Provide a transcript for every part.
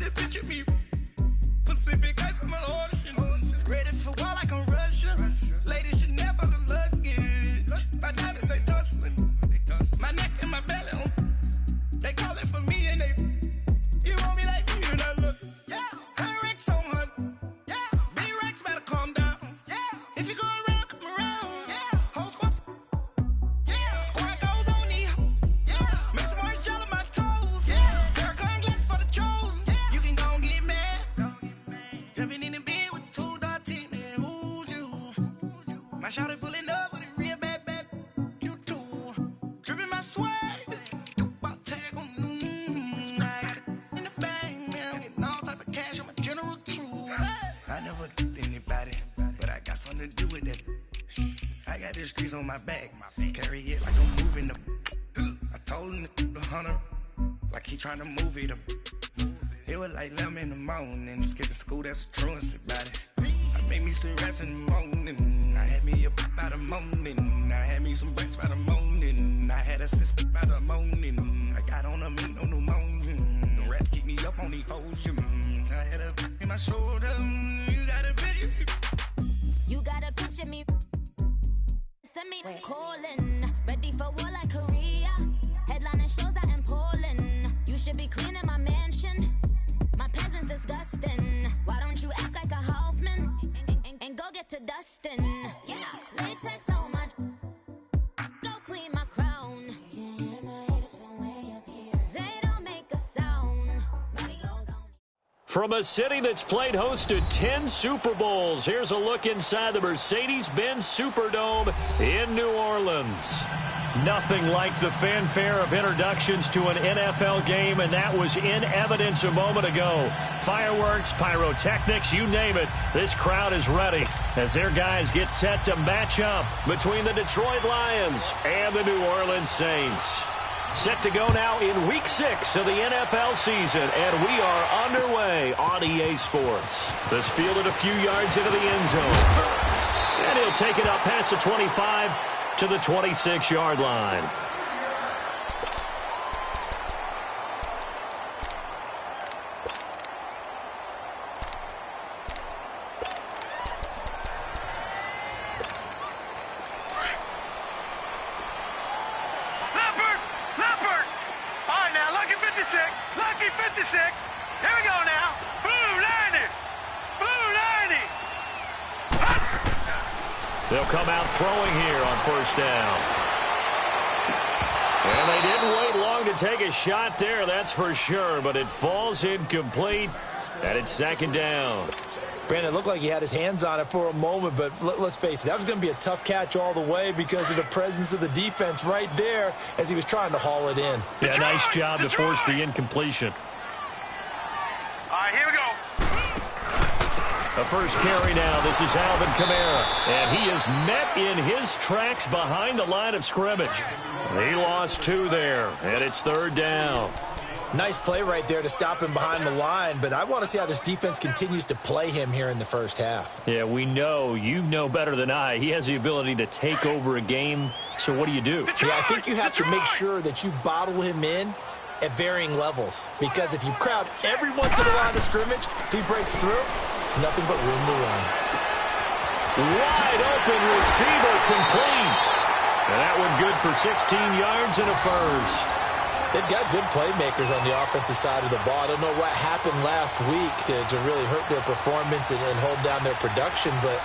this bitch at me. Pacific ice, I'm an ocean. Ready for war like I'm Russia. Ladies should never the luggage. My diamonds, they tussling. My neck and my belly. They call it for me and they. You want me like me and I look. Yeah. Her Rex on her. Yeah. B-Rex better calm down. Yeah. If you go around, come around. Yeah. Whole squad. Yeah. Squad goes on me. Yeah. Make some orange gel on my toes. Yeah. Terracotta glass for the chosen. Yeah. You can go and get mad. Jumping in the bed with 2 dark teeth, man. Who's you? My shawty pulling up with a real bad. You too. Dripping my swag. You about tag on. I got it in the bag, man. I'm getting all type of cash. I'm a general truth. I never did anybody, but I got something to do with that. I got the streets on my back. Carry it like I'm moving the. I told him the hunter, like he trying to move it up. It was like 11 in the morning, skipping school, that's a truancy about it. I made me some rats in the morning, I had me up by the morning. I had me some breaks by the morning, I had a sis by the morning. I got on a mint on the morning, the rats keep me up on the podium. I had a in my shoulder, you got a picture. You got a picture me, send me calling, ready for war like Korea. Headlining shows out in Poland, you should be cleaning my mansion. My peasants disgusting. Why don't you act like a Hoffman and go get to dustin'? Yeah, latex on my. Go clean my crown. You can't hear my haters from way up here. They don't make a sound. Body goes on. From a city that's played host to 10 Super Bowls, here's a look inside the Mercedes-Benz Superdome in New Orleans. Nothing like the fanfare of introductions to an NFL game, and that was in evidence a moment ago. Fireworks, pyrotechnics, you name it. This crowd is ready as their guys get set to match up between the Detroit Lions and the New Orleans Saints. Set to go now in Week 6 of the NFL season, and we are underway on EA Sports. This fielded a few yards into the end zone. And he'll take it up past the 25 to the 26-yard line. Leopard! All right, now, lucky 56. Lucky 56. Here we go now. Blue 90. Blue 90. They'll come out throwing here on first down. And they didn't wait long to take a shot there, that's for sure, but it falls incomplete, and it's second down. Brandon, it looked like he had his hands on it for a moment, but let's face it, that was going to be a tough catch all the way because of the presence of the defense right there as he was trying to haul it in. Yeah, nice job to force the incompletion. All right, here we go. A first carry now. This is Alvin Kamara. And he is met in his tracks behind the line of scrimmage. He lost 2 there, and it's third down. Nice play right there to stop him behind the line, but I want to see how this defense continues to play him here in the first half. Yeah, we know. You know better than I. He has the ability to take over a game, so what do you do? Yeah, I think you have to make sure that you bottle him in at varying levels, because if you crowd everyone to the line of scrimmage, if he breaks through, there's nothing but room to run. Wide open receiver complete. And that one good for 16 yards and a first. They've got good playmakers on the offensive side of the ball. I don't know what happened last week to really hurt their performance and hold down their production, but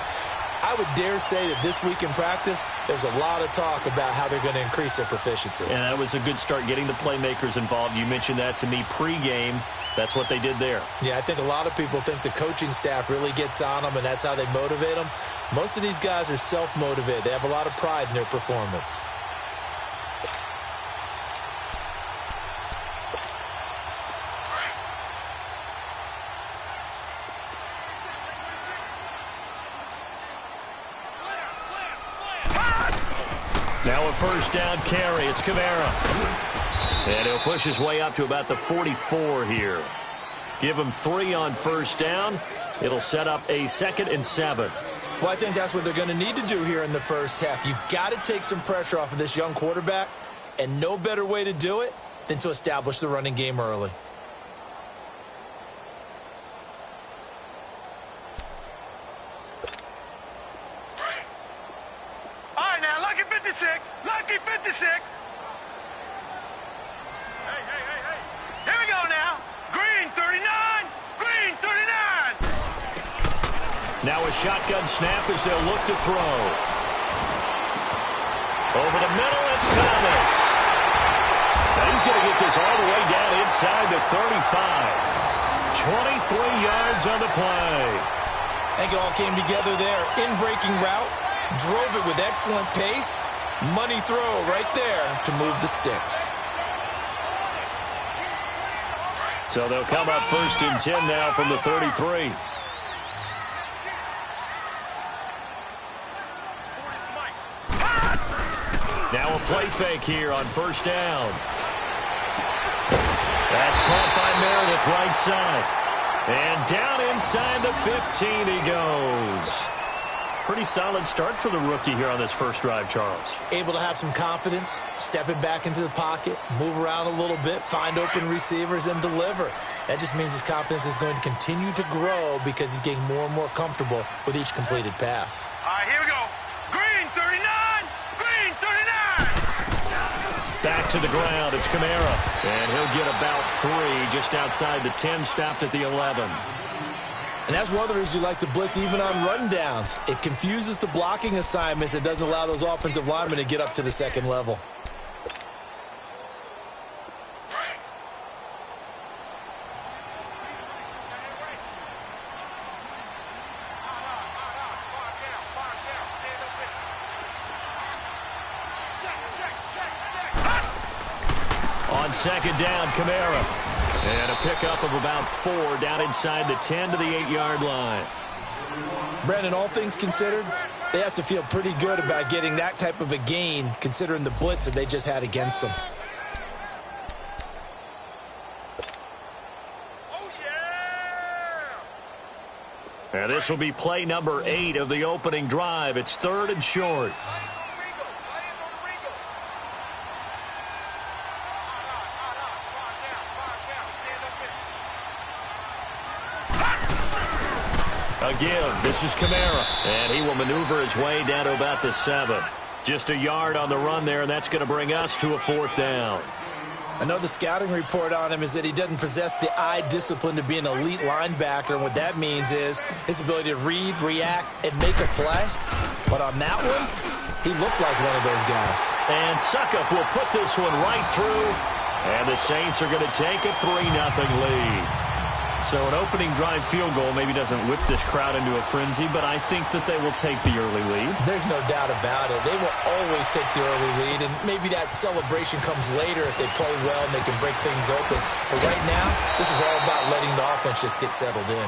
I would dare say that this week in practice, there's a lot of talk about how they're going to increase their proficiency. And that was a good start getting the playmakers involved. You mentioned that to me pregame. That's what they did there. Yeah, I think a lot of people think the coaching staff really gets on them, and that's how they motivate them. Most of these guys are self-motivated. They have a lot of pride in their performance. Now a first down carry. It's Kamara. And he'll push his way up to about the 44 here. Give him 3 on first down. It'll set up a 2nd and 7. Well, I think that's what they're going to need to do here in the first half. You've got to take some pressure off of this young quarterback, and no better way to do it than to establish the running game early. 56. Lucky 56. Hey. Here we go now. Green 39. Green 39. Now a shotgun snap as they'll look to throw. Over the middle, it's Thomas. And he's going to get this all the way down inside the 35. 23 yards on the play. I think it all came together there. In-breaking route, drove it with excellent pace. Money throw right there to move the sticks. So they'll come up 1st and 10 now from the 33. Now a play fake here on 1st down. That's caught by Meredith right side. And down inside the 15 he goes. Pretty solid start for the rookie here on this first drive, Charles. Able to have some confidence, stepping back into the pocket, move around a little bit, find open receivers, and deliver. That just means his confidence is going to continue to grow because he's getting more and more comfortable with each completed pass. All right, here we go. Green 39. Green 39. Back to the ground, it's Kamara. And he'll get about 3 just outside the 10, stopped at the 11. And that's one of the reasons you like to blitz even on rundowns. It confuses the blocking assignments. It doesn't allow those offensive linemen to get up to the second level. On 2nd down, Kamara. And a pickup of about 4 down inside the 10 to the 8-yard line. Brandon, all things considered, they have to feel pretty good about getting that type of a gain considering the blitz that they just had against them. And this will be play number 8 of the opening drive. It's 3rd and short. Again, this is Kamara, and he will maneuver his way down to about the 7. Just a yard on the run there, and that's going to bring us to a 4th down. Another scouting report on him is that he doesn't possess the eye discipline to be an elite linebacker, and what that means is his ability to read, react, and make a play. But on that one, he looked like one of those guys. And Suckup will put this one right through, and the Saints are going to take a 3-0 lead. So an opening drive field goal maybe doesn't whip this crowd into a frenzy, but I think that they will take the early lead. There's no doubt about it. They will always take the early lead, and maybe that celebration comes later if they play well and they can break things open. But right now, this is all about letting the offense just get settled in.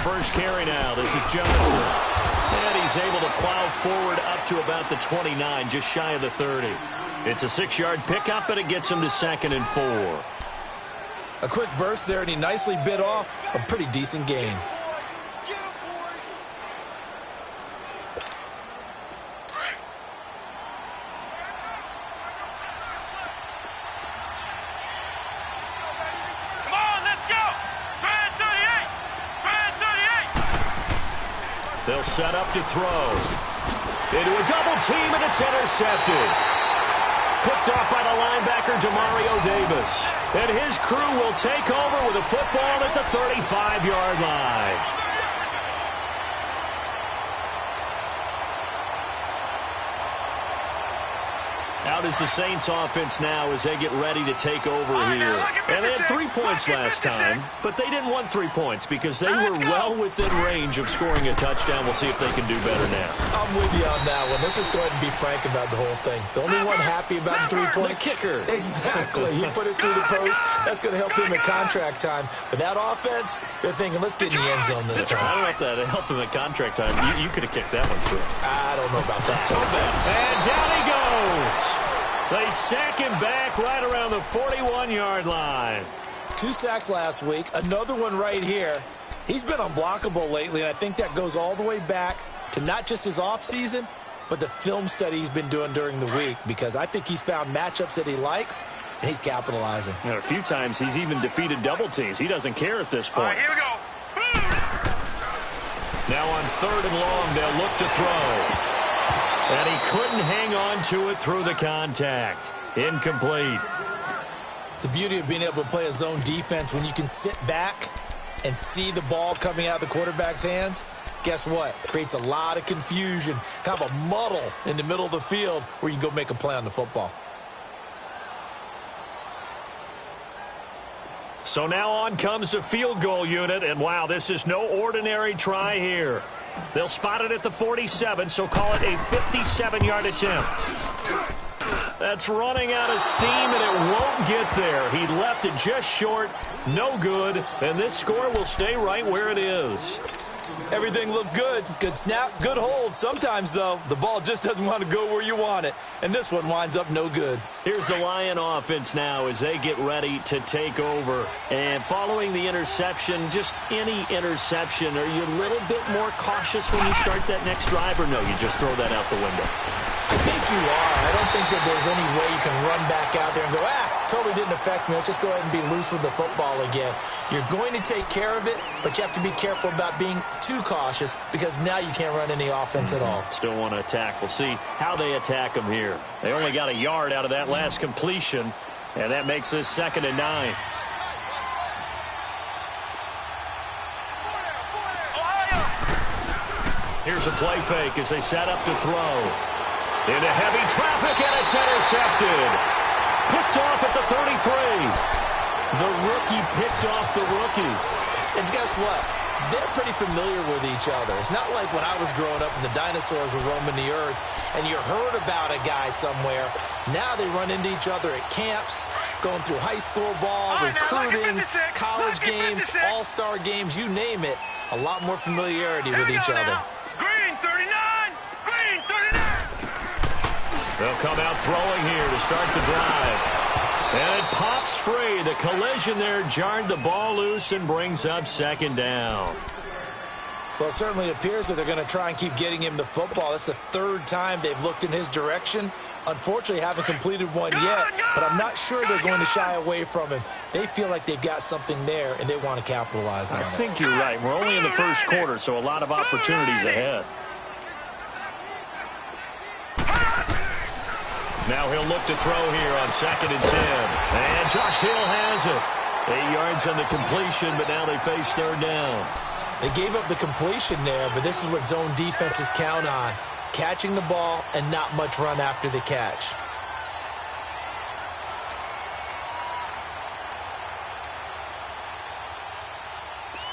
First carry now. This is Johnson. And he's able to plow forward up to about the 29, just shy of the 30. It's a 6-yard pickup, and it gets him to 2nd and 4. A quick burst there, and he nicely bit off a pretty decent gain. They'll set up to throw. Into a double team, and it's intercepted. Picked off by the linebacker, Demario Davis. And his crew will take over with a football at the 35-yard line. Now out is the Saints offense now as they get ready to take over here. And they had 3 points last time, but they didn't want 3 points because they were well within range of scoring a touchdown. We'll see if they can do better now. I'm with you on that one. Let's just go ahead and be frank about the whole thing. The only one happy about the 3-point? The kicker. Exactly. He put it through the post. That's going to help him at contract time. But that offense, they're thinking, let's get in the end zone this time. I don't know if that helped him at contract time. You could have kicked that one through. I don't know about that. And down he goes. They sack him back right around the 41-yard line. 2 sacks last week. Another one right here. He's been unblockable lately, and I think that goes all the way back to not just his offseason, but the film study he's been doing during the week, because I think he's found matchups that he likes, and he's capitalizing. And a few times he's even defeated double teams. He doesn't care at this point. All right, here we go. Now on 3rd and long, they'll look to throw. And he couldn't hang on to it through the contact. Incomplete. The beauty of being able to play a zone defense when you can sit back and see the ball coming out of the quarterback's hands, guess what? Creates a lot of confusion, kind of a muddle in the middle of the field where you can go make a play on the football. So now on comes the field goal unit, and wow, this is no ordinary try here. They'll spot it at the 47, so call it a 57-yard attempt. That's running out of steam, and it won't get there. He left it just short, no good, and this score will stay right where it is. Everything looked good. Good snap, good hold. Sometimes, though, the ball just doesn't want to go where you want it, and this one winds up no good. Here's the Lion offense now as they get ready to take over. And following the interception, just any interception, are you a little bit more cautious when you start that next drive, or no, you just throw that out the window? I think you are. I don't think that there's any way you can run back out there and go, totally didn't affect me. Let's just go ahead and be loose with the football again. You're going to take care of it, but you have to be careful about being too cautious because now you can't run any offense at all. Still want to attack. We'll see how they attack them here. They only got a yard out of that last completion, and that makes this 2nd and 9. Here's a play fake as they set up to throw. Into heavy traffic, and it's intercepted. Picked off at the 33. The rookie picked off the rookie. And guess what? They're pretty familiar with each other. It's not like when I was growing up and the dinosaurs were roaming the earth and you heard about a guy somewhere. Now they run into each other at camps, going through high school ball, recruiting, college games, all-star games, you name it. A lot more familiarity with each other. Green 39! Green 39! They'll come out throwing here to start the drive. And it pops free. The collision there jarred the ball loose and brings up 2nd down. Well, it certainly appears that they're going to try and keep getting him the football. That's the 3rd time they've looked in his direction. Unfortunately, haven't completed one yet, but I'm not sure they're going to shy away from him. They feel like they've got something there, and they want to capitalize on it. I think you're right. We're only in the 1st quarter, so a lot of opportunities ahead. Now he'll look to throw here on 2nd and 10. And Josh Hill has it. 8 yards on the completion, but now they face 3rd down. They gave up the completion there, but this is what zone defenses count on. Catching the ball and not much run after the catch.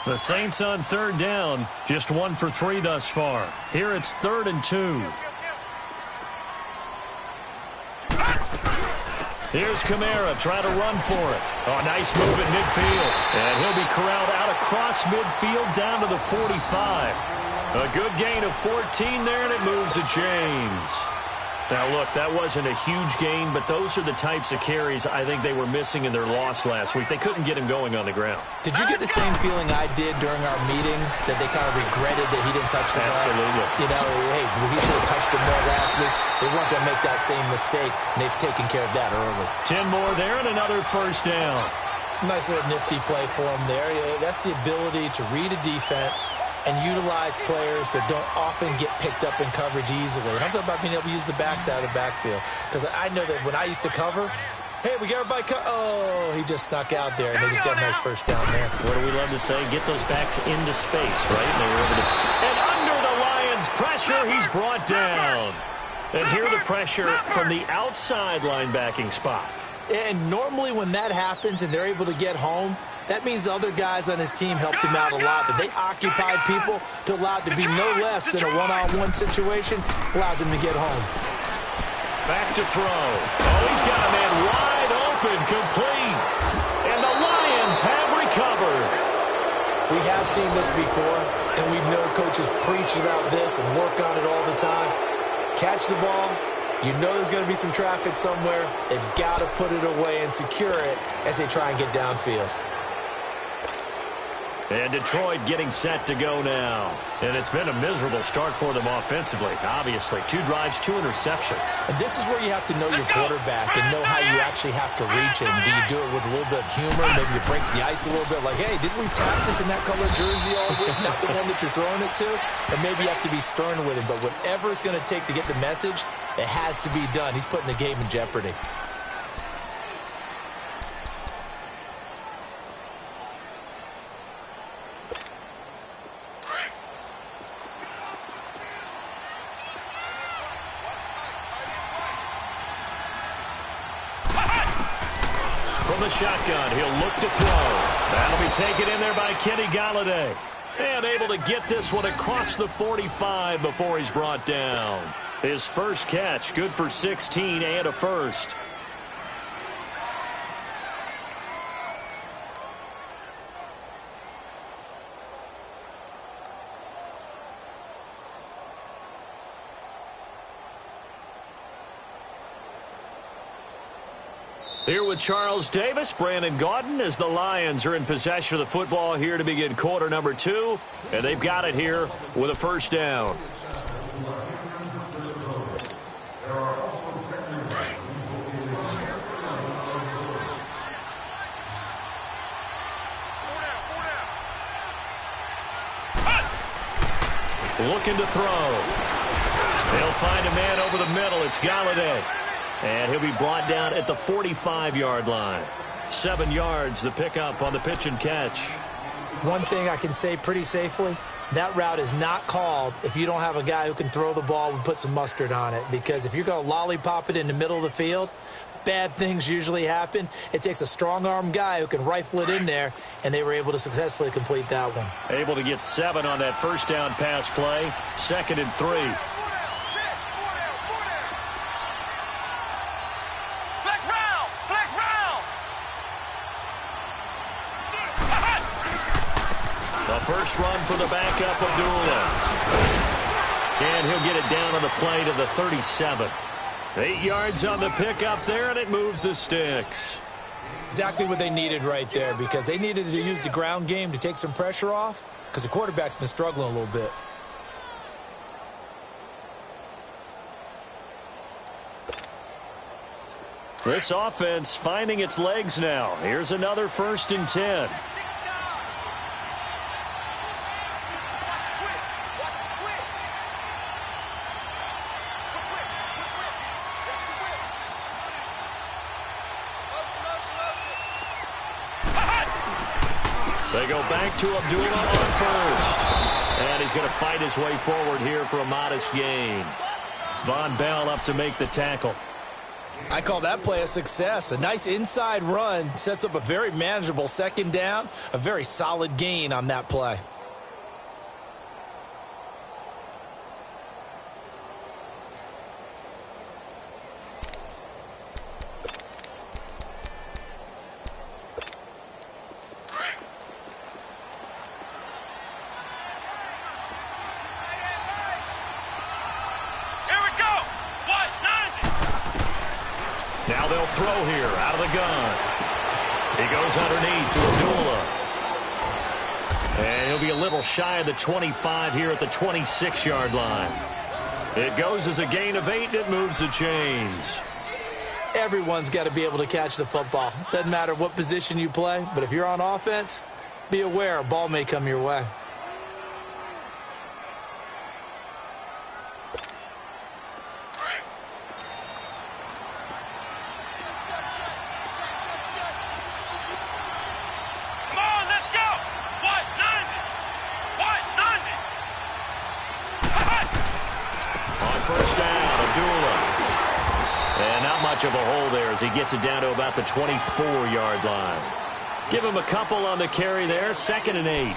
The Saints on 3rd down, just 1 for 3 thus far. Here it's 3rd and 2. Here's Kamara trying to run for it. Oh, nice move at midfield. And he'll be corralled out across midfield down to the 45. A good gain of 14 there, and it moves the chains. Now, look, that wasn't a huge gain, but those are the types of carries I think they were missing in their loss last week. They couldn't get him going on the ground. Did you get the same feeling I did during our meetings, that they kind of regretted that he didn't touch the ball? Absolutely. You know, hey, he should have touched him more last week. They weren't going to make that same mistake, and they've taken care of that early. 10 more there and another 1st down. Nice little nifty play for him there. That's the ability to read a defense and utilize players that don't often get picked up in coverage easily. And I'm talking about being able to use the backs out of the backfield. Because I know that when I used to cover, hey, we got everybody oh, he just snuck out there, and they just got a nice 1st down there. What do we love to say? Get those backs into space, right? And they were able to. And under the Lions' pressure, he's brought down. And here the pressure from the outside linebacking spot. And normally when that happens and they're able to get home, that means the other guys on his team helped him out a lot. That they occupied people to allow it to be no less than a one-on-one situation allows him to get home. Back to throw. Oh, he's got a man wide open, complete. And the Lions have recovered. We have seen this before, and we know coaches preach about this and work on it all the time. Catch the ball. You know there's going to be some traffic somewhere. They've got to put it away and secure it as they try and get downfield. And Detroit getting set to go now. And it's been a miserable start for them offensively, obviously. 2 drives, 2 interceptions. And this is where you have to know your quarterback and know how you actually have to reach him. Do you do it with a little bit of humor? Maybe you break the ice a little bit like, hey, didn't we practice in that color jersey all week? Not the one that you're throwing it to? And maybe you have to be stern with him. But whatever it's going to take to get the message, it has to be done. He's putting the game in jeopardy. From the shotgun, he'll look to throw. That'll be taken in there by Kenny Golladay. And able to get this one across the 45 before he's brought down. His first catch, good for 16 and a first. Here with Charles Davis, Brandon Gaudin, as the Lions are in possession of the football here to begin quarter number 2. And they've got it here with a first down. Looking to throw. They'll find a man over the middle. It's Golladay. And he'll be brought down at the 45-yard line. 7 yards, the pickup on the pitch and catch. One thing I can say pretty safely, that route is not called if you don't have a guy who can throw the ball and put some mustard on it. Because if you're going to lollipop it in the middle of the field, bad things usually happen. It takes a strong-arm guy who can rifle it in there, and they were able to successfully complete that one. Able to get 7 on that first down pass play. 2nd and 3. First run for the backup, Abdullah. And he'll get it down on the play to the 37. 8 yards on the pickup there, and it moves the sticks. Exactly what they needed right there, because they needed to use the ground game to take some pressure off, because the quarterback's been struggling a little bit. This offense finding its legs now. Here's another 1st and 10. They go back to Abdullah on first. And he's going to fight his way forward here for a modest gain. Von Bell up to make the tackle. I call that play a success. A nice inside run sets up a very manageable 2nd down. A very solid gain on that play. Now they'll throw here out of the gun. He goes underneath to Abdullah. And he'll be a little shy of the 25 here at the 26-yard line. It goes as a gain of 8, and it moves the chains. Everyone's got to be able to catch the football. Doesn't matter what position you play, but if you're on offense, be aware a ball may come your way. First down, Abdullah. much of a hole there as he gets it down to about the 24-yard line. Give him a couple on the carry there, 2nd and 8.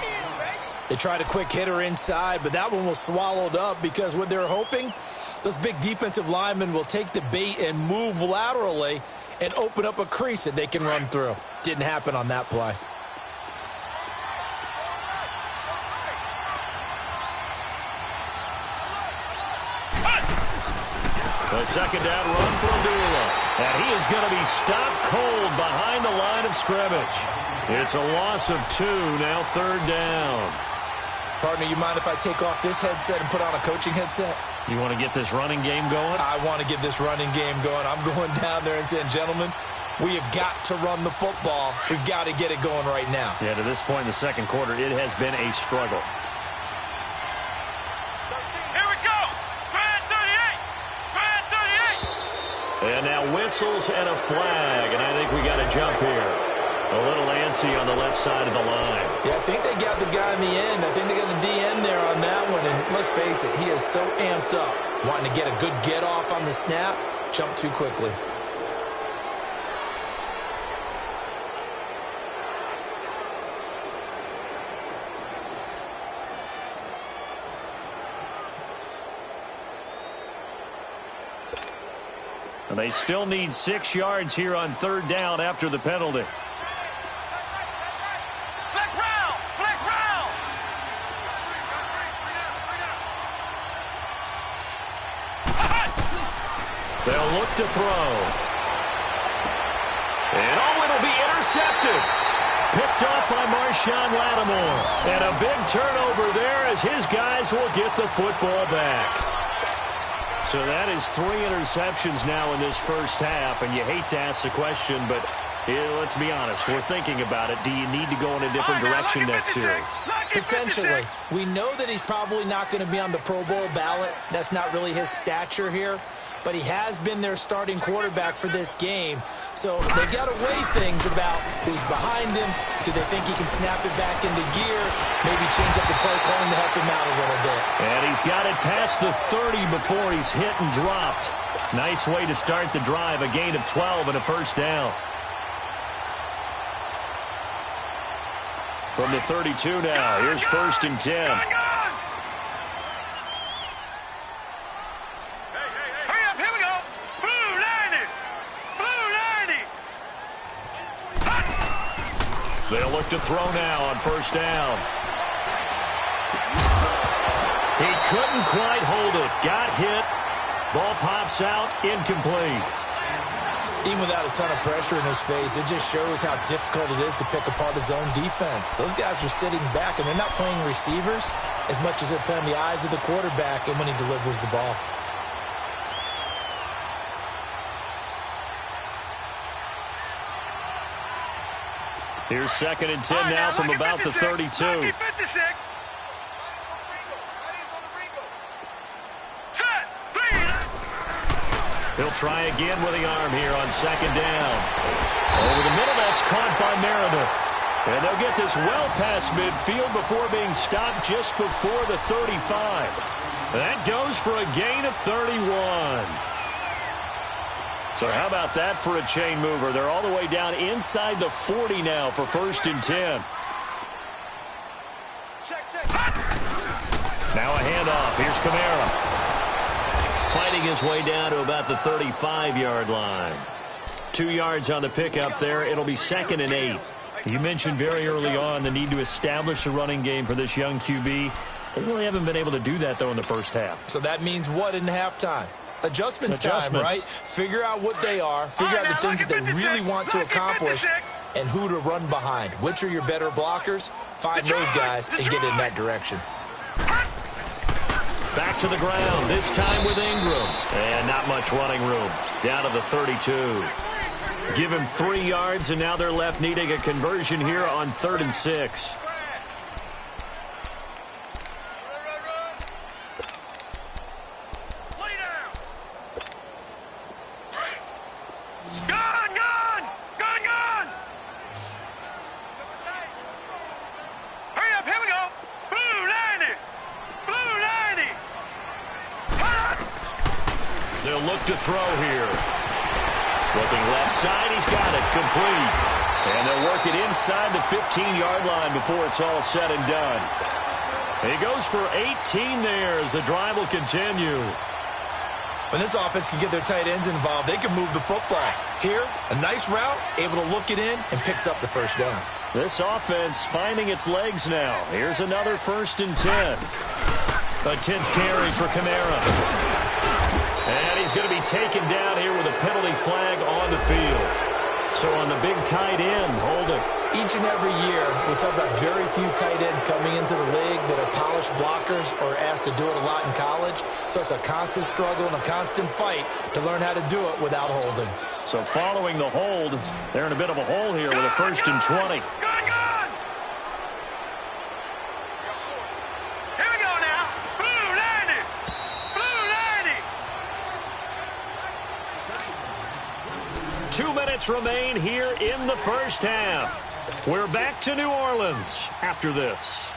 They tried a quick hitter inside, but that one was swallowed up because what they're hoping, those big defensive linemen will take the bait and move laterally and open up a crease that they can run through. Didn't happen on that play. The 2nd down run for Abdullah. And he is going to be stopped cold behind the line of scrimmage. It's a loss of 2, now 3rd down. Partner, you mind if I take off this headset and put on a coaching headset? You want to get this running game going? I want to get this running game going. I'm going down there and saying, gentlemen, we have got to run the football. We've got to get it going right now. Yeah, to this point in the 2nd quarter, it has been a struggle. Here we go. Grand 38. And now whistles and a flag, and I think we got a jump here. A little antsy on the left side of the line. Yeah, I think they got the guy in the end. I think they got the DN there on that one. And let's face it, he is so amped up, wanting to get a good get off on the snap, jump too quickly. And they still need 6 yards here on 3rd down after the penalty. Flex round. Flex round. They'll look to throw. And it'll be intercepted. Picked off by Marshawn Lattimore. And a big turnover there as his guys will get the football back. So that is 3 interceptions now in this first half, and you hate to ask the question, but let's be honest. We're thinking about it. Do you need to go in a different direction next series? Potentially. We know that he's probably not going to be on the Pro Bowl ballot. That's not really his stature here. But he has been their starting quarterback for this game. So they've got to weigh things about who's behind him. Do they think he can snap it back into gear? Maybe change up the play calling to help him out a little bit. And he's got it past the 30 before he's hit and dropped. Nice way to start the drive. A gain of 12 and a first down. From the 32 now, here's 1st and 10. They'll look to throw now on 1st down. He couldn't quite hold it. Got hit. Ball pops out. Incomplete. Even without a ton of pressure in his face, it just shows how difficult it is to pick apart his own defense. Those guys are sitting back, and they're not playing receivers as much as they're playing the eyes of the quarterback and when he delivers the ball. Here's 2nd and 10 now from about the 32. He'll try again with the arm here on 2nd down. Over the middle, that's caught by Meredith. And they'll get this well past midfield before being stopped just before the 35. That goes for a gain of 31. So how about that for a chain mover? They're all the way down inside the 40 now for 1st and 10. Now a handoff. Here's Kamara. Fighting his way down to about the 35-yard line. 2 yards on the pickup there. It'll be 2nd and 8. You mentioned very early on the need to establish a running game for this young QB. They really haven't been able to do that, though, in the first half. So that means what in halftime? Adjustments time, right? Figure out what they are. Figure out the things that they really want to accomplish and who to run behind. Which are your better blockers? Find those guys and get in that direction. Back to the ground, this time with Ingram. And not much running room. Down to the 32. Give him 3 yards, and now they're left needing a conversion here on 3rd and 6. They'll look to throw here. Looking left side, he's got it, complete. And they'll work it inside the 15-yard line before it's all said and done. He goes for 18 there as the drive will continue. When this offense can get their tight ends involved, they can move the football. Here, a nice route, able to look it in, and picks up the first down. This offense finding its legs now. Here's another 1st and 10. A 10th carry for Kamara. And he's going to be taken down here with a penalty flag on the field. So on the big tight end, holding. Each and every year, we talk about very few tight ends coming into the league that are polished blockers or asked to do it a lot in college. So it's a constant struggle and a constant fight to learn how to do it without holding. So following the hold, they're in a bit of a hole here with a 1st and 20. Gone! Here we go now. Blue 90. Blue 90. 2 minutes remain here in the first half. We're back to New Orleans after this.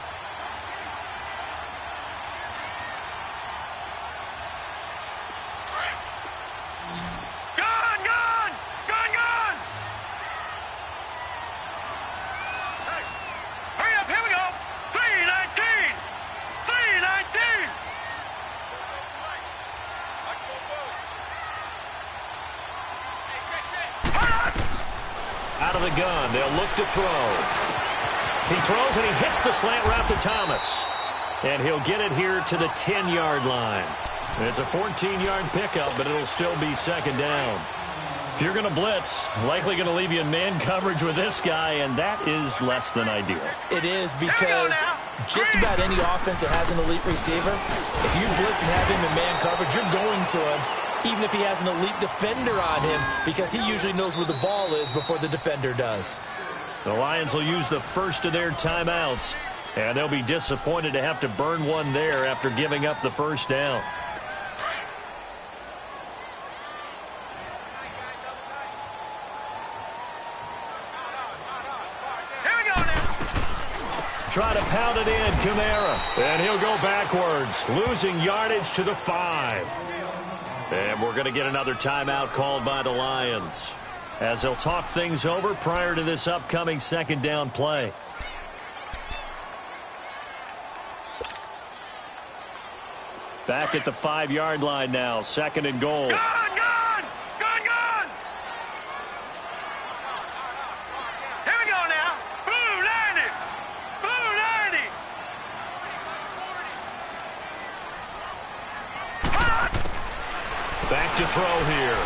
Out of the gun, they'll look to throw. He throws and he hits the slant route to Thomas. And he'll get it here to the 10-yard line. It's a 14-yard pickup, but it'll still be 2nd down. If you're going to blitz, likely going to leave you in man coverage with this guy, and that is less than ideal. It is because just about any offense that has an elite receiver, if you blitz and have him in man coverage, you're going to him, even if he has an elite defender on him, because he usually knows where the ball is before the defender does. The Lions will use the first of their timeouts, and they'll be disappointed to have to burn one there after giving up the first down. Try to pound it in, Kamara. And he'll go backwards, losing yardage to the 5. And we're going to get another timeout called by the Lions, as they'll talk things over prior to this upcoming 2nd down play. Back at the 5-yard line now, 2nd and goal. Gone! Here we go now. Blue 90. Blue 90. Back to throw here.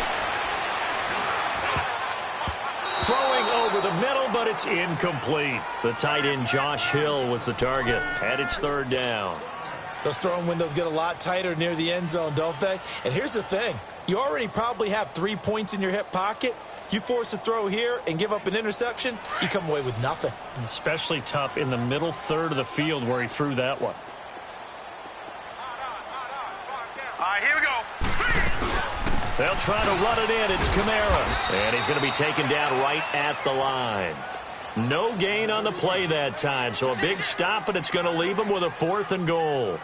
Throwing over the middle, but it's incomplete. The tight end Josh Hill was the target, and it's 3rd down. Those throwing windows get a lot tighter near the end zone, don't they? And here's the thing. You already probably have 3 points in your hip pocket. You force a throw here and give up an interception, you come away with nothing. Especially tough in the middle third of the field where he threw that one. All right, here we go. They'll try to run it in. It's Kamara. And he's going to be taken down right at the line. No gain on the play that time, so a big stop, and it's going to leave him with a 4th and goal.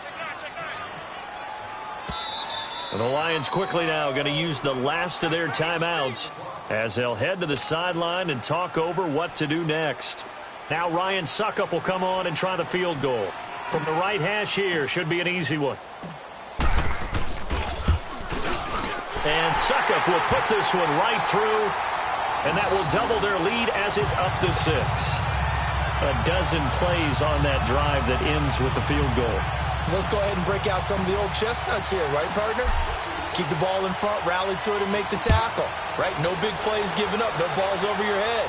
And the Lions quickly now going to use the last of their timeouts as they'll head to the sideline and talk over what to do next. Now Ryan Suckup will come on and try the field goal. From the right hash here, should be an easy one. And Suckup will put this one right through, and that will double their lead as it's up to 6. A dozen plays on that drive that ends with the field goal. Let's go ahead and break out some of the old chestnuts here, right, partner? Keep the ball in front, rally to it, and make the tackle, right? No big plays given up, no balls over your head.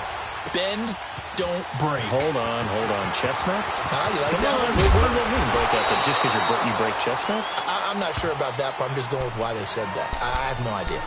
Bend, don't break. Hold on. Chestnuts? You like Come that on. one? What does that mean, break out? Just because you break chestnuts? I'm not sure about that, but I'm just going with why they said that. I have no idea.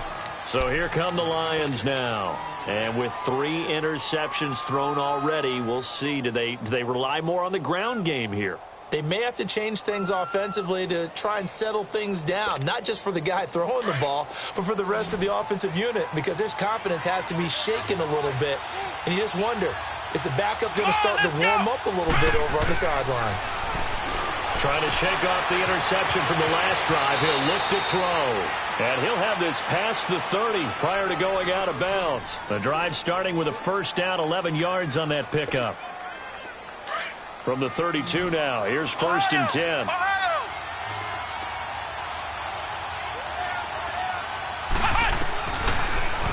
So here come the Lions now. And with 3 interceptions thrown already, we'll see. Do they rely more on the ground game here? They may have to change things offensively to try and settle things down, not just for the guy throwing the ball, but for the rest of the offensive unit, because their confidence has to be shaken a little bit. And you just wonder, is the backup going to start to warm up a little bit over on the sideline? Trying to shake off the interception from the last drive. He'll look to throw. And he'll have this past the 30 prior to going out of bounds. The drive starting with a first down, 11 yards on that pickup. From the 32 now, here's 1st and 10.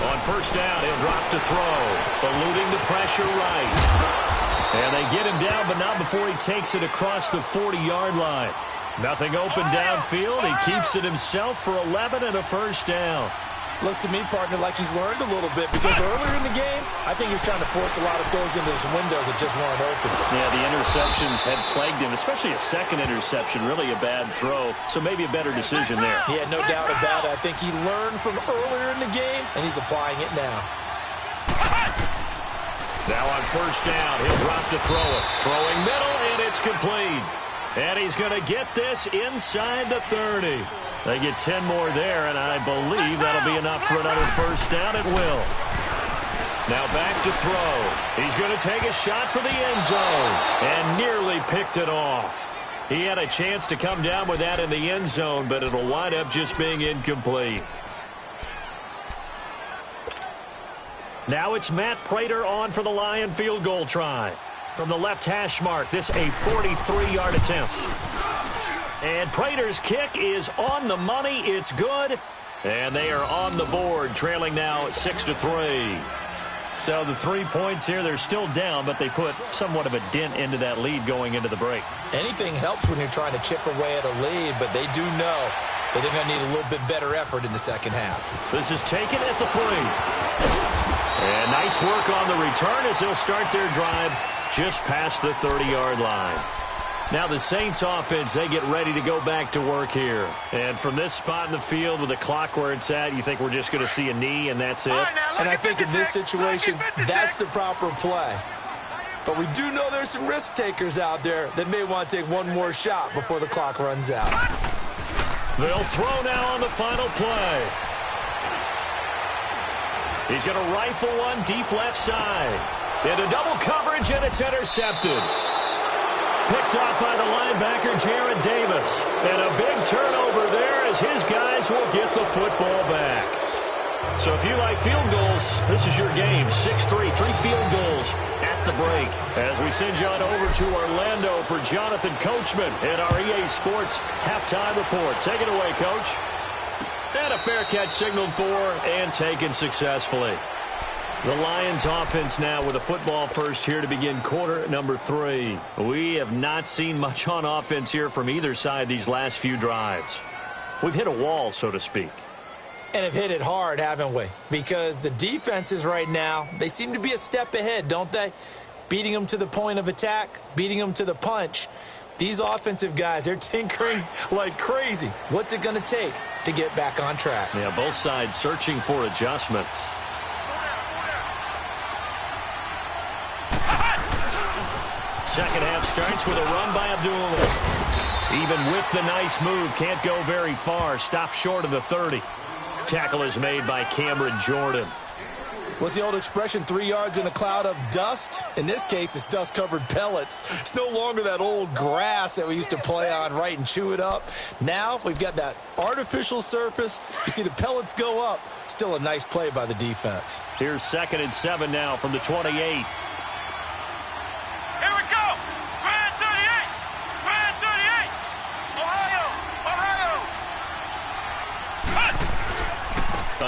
On first down, he'll drop to throw. Eluding the pressure right. And they get him down, but not before he takes it across the 40-yard line. Nothing open downfield. He keeps it himself for 11 and a first down. Looks to me, partner, like he's learned a little bit because earlier in the game, I think he was trying to force a lot of throws into some windows that just weren't open. Yeah, the interceptions had plagued him, especially a second interception, really a bad throw. So maybe a better decision there. Yeah, no doubt about it. I think he learned from earlier in the game, and he's applying it now. Now on first down, he'll drop to throw it. Throwing middle, and it's complete. And he's going to get this inside the 30. They get 10 more there, and I believe that'll be enough for another first down. It will. Now back to throw. He's going to take a shot for the end zone, and nearly picked it off. He had a chance to come down with that in the end zone, but it'll wind up just being incomplete. Now it's Matt Prater on for the Lion field goal try. From the left hash mark, this a 43-yard attempt. And Prater's kick is on the money. It's good. And they are on the board, trailing now 6-3. So the 3 points here, they're still down, but they put somewhat of a dent into that lead going into the break. Anything helps when you're trying to chip away at a lead, but they do know that they're going to need a little bit better effort in the second half. This is taken at the 3. And nice work on the return as they'll start their drive just past the 30-yard line. Now the Saints offense, they get ready to go back to work here. And from this spot in the field with the clock where it's at, you think we're just going to see a knee and that's it? And I think in this situation, that's the proper play. But we do know there's some risk takers out there that may want to take one more shot before the clock runs out. They'll throw now on the final play. He's going to rifle one deep left side. Into double coverage, and it's intercepted. Picked off by the linebacker, Jarrad Davis. And a big turnover there as his guys will get the football back. So if you like field goals, this is your game. 6-3, 3 field goals at the break. As we send you on over to Orlando for Jonathan Coachman in our EA Sports halftime report. Take it away, Coach. And a fair catch signaled for and taken successfully. The Lions offense now with a football first here to begin quarter number 3. We have not seen much on offense here from either side these last few drives. We've hit a wall, so to speak. And have hit it hard, haven't we? Because the defenses right now, they seem to be a step ahead, don't they? Beating them to the point of attack, beating them to the punch. These offensive guys, they're tinkering like crazy. What's it going to take to get back on track? Yeah, both sides searching for adjustments. Second half starts with a run by Abdullah. Even with the nice move, can't go very far. Stops short of the 30. Tackle is made by Cameron Jordan. What's the old expression, 3 yards in a cloud of dust? In this case, it's dust-covered pellets. It's no longer that old grass that we used to play on, right, and chew it up. Now we've got that artificial surface. You see the pellets go up. Still a nice play by the defense. Here's 2nd and 7 now from the 28. Here we go. Grand 38. Grand 38. Ohio. Ohio.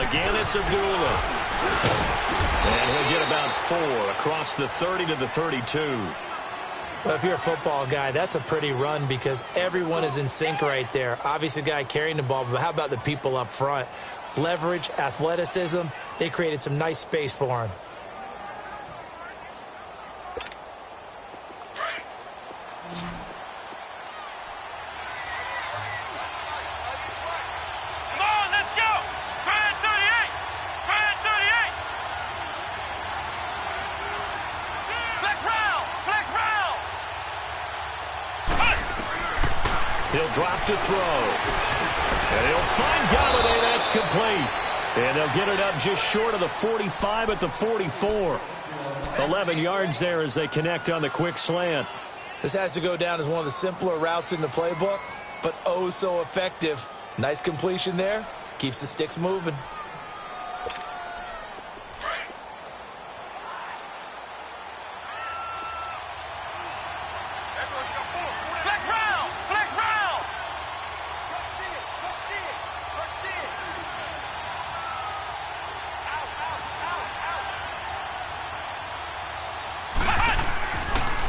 Again, it's Abdullah. And he'll get about 4 across the 30 to the 32. Well, if you're a football guy, that's a pretty run because everyone is in sync right there. Obviously, the guy carrying the ball, but how about the people up front? Leverage, athleticism, they created some nice space for him. He'll drop to throw. And he'll find Galladay. That's complete. And they'll get it up just short of the 45 at the 44. 11 yards there as they connect on the quick slant. This has to go down as one of the simpler routes in the playbook, but oh so effective. Nice completion there. Keeps the sticks moving.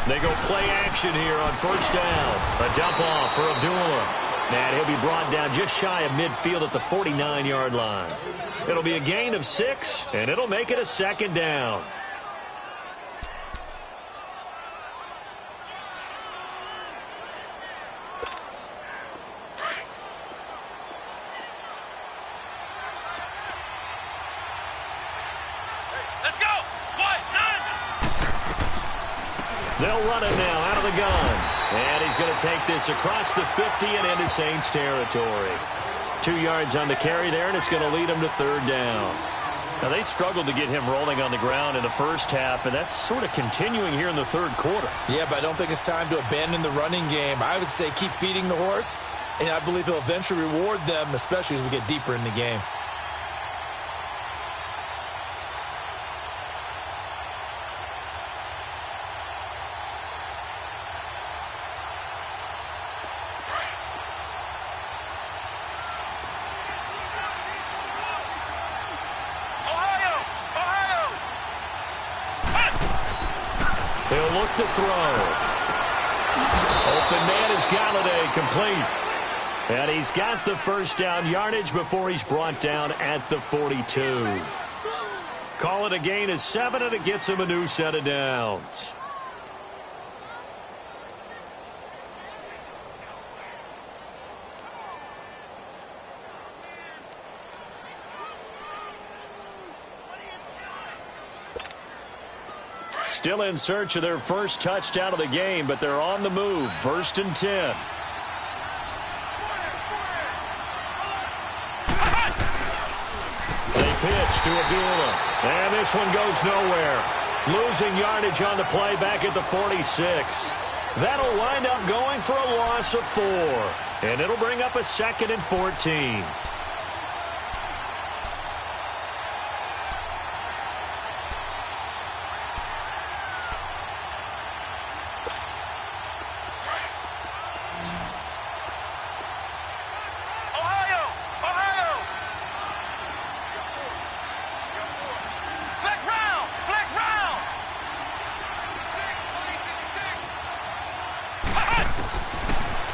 They go play action here on first down. A dump off for Abdullah. And he'll be brought down just shy of midfield at the 49-yard line. It'll be a gain of 6, and it'll make it a second down. They'll run it now out of the gun. And he's going to take this across the 50 and into Saints territory. 2 yards on the carry there, and it's going to lead him to third down. Now, they struggled to get him rolling on the ground in the first half, and that's sort of continuing here in the third quarter. Yeah, but I don't think it's time to abandon the running game. I would say keep feeding the horse, and I believe he'll eventually reward them, especially as we get deeper in the game. He'll look to throw. Open man is Galladay, complete. And he's got the first down yardage before he's brought down at the 42. Call it a gain of 7, and it gets him a new set of downs. Still in search of their first touchdown of the game, but they're on the move. 1st and 10. They pitch to Abdullah, and this one goes nowhere. Losing yardage on the play back at the 46. That'll wind up going for a loss of 4, and it'll bring up a 2nd and 14.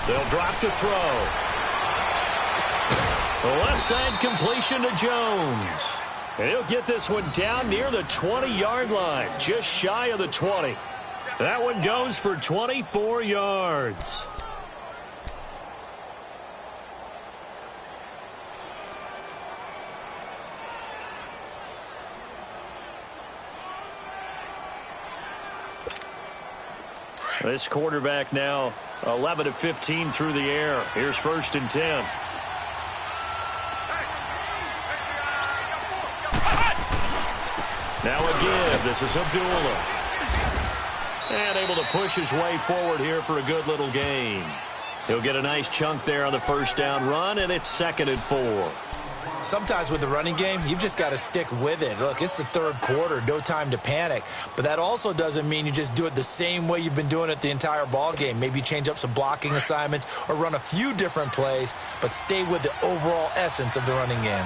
They'll drop to throw. The left side completion to Jones. And he'll get this one down near the 20-yard line, just shy of the 20. That one goes for 24 yards. This quarterback now 11 of 15 through the air. Here's 1st and 10. Now a give. This is Abdullah. And able to push his way forward here for a good little gain. He'll get a nice chunk there on the first down run, and it's 2nd and 4. Sometimes with the running game, you've just got to stick with it. Look, it's the third quarter, no time to panic. But that also doesn't mean you just do it the same way you've been doing it the entire ball game. Maybe change up some blocking assignments or run a few different plays, but stay with the overall essence of the running game.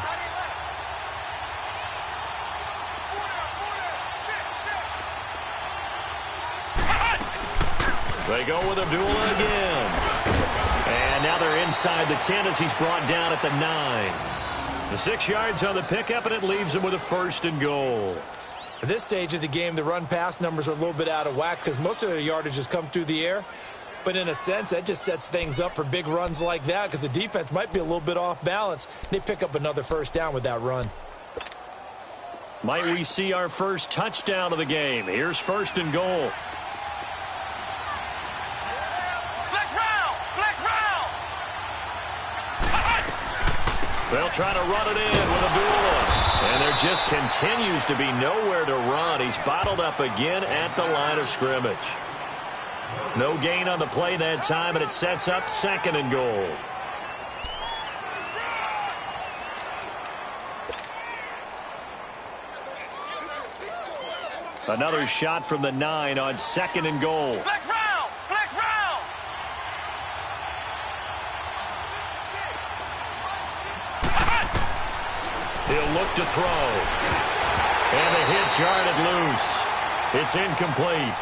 They go with Abdullah again. And now they're inside the 10 as he's brought down at the 9. The 6 yards on the pickup, and it leaves him with a 1st and goal. At this stage of the game, the run-pass numbers are a little bit out of whack because most of their yardage has come through the air. But in a sense, that just sets things up for big runs like that because the defense might be a little bit off balance. They pick up another first down with that run. Might we see our first touchdown of the game? Here's 1st and goal. They'll try to run it in with Abdullah. And there just continues to be nowhere to run. He's bottled up again at the line of scrimmage. No gain on the play that time, and it sets up 2nd and goal. Another shot from the 9 on 2nd and goal. Flex round! Flex round! He'll look to throw. And the hit jarred it loose. It's incomplete.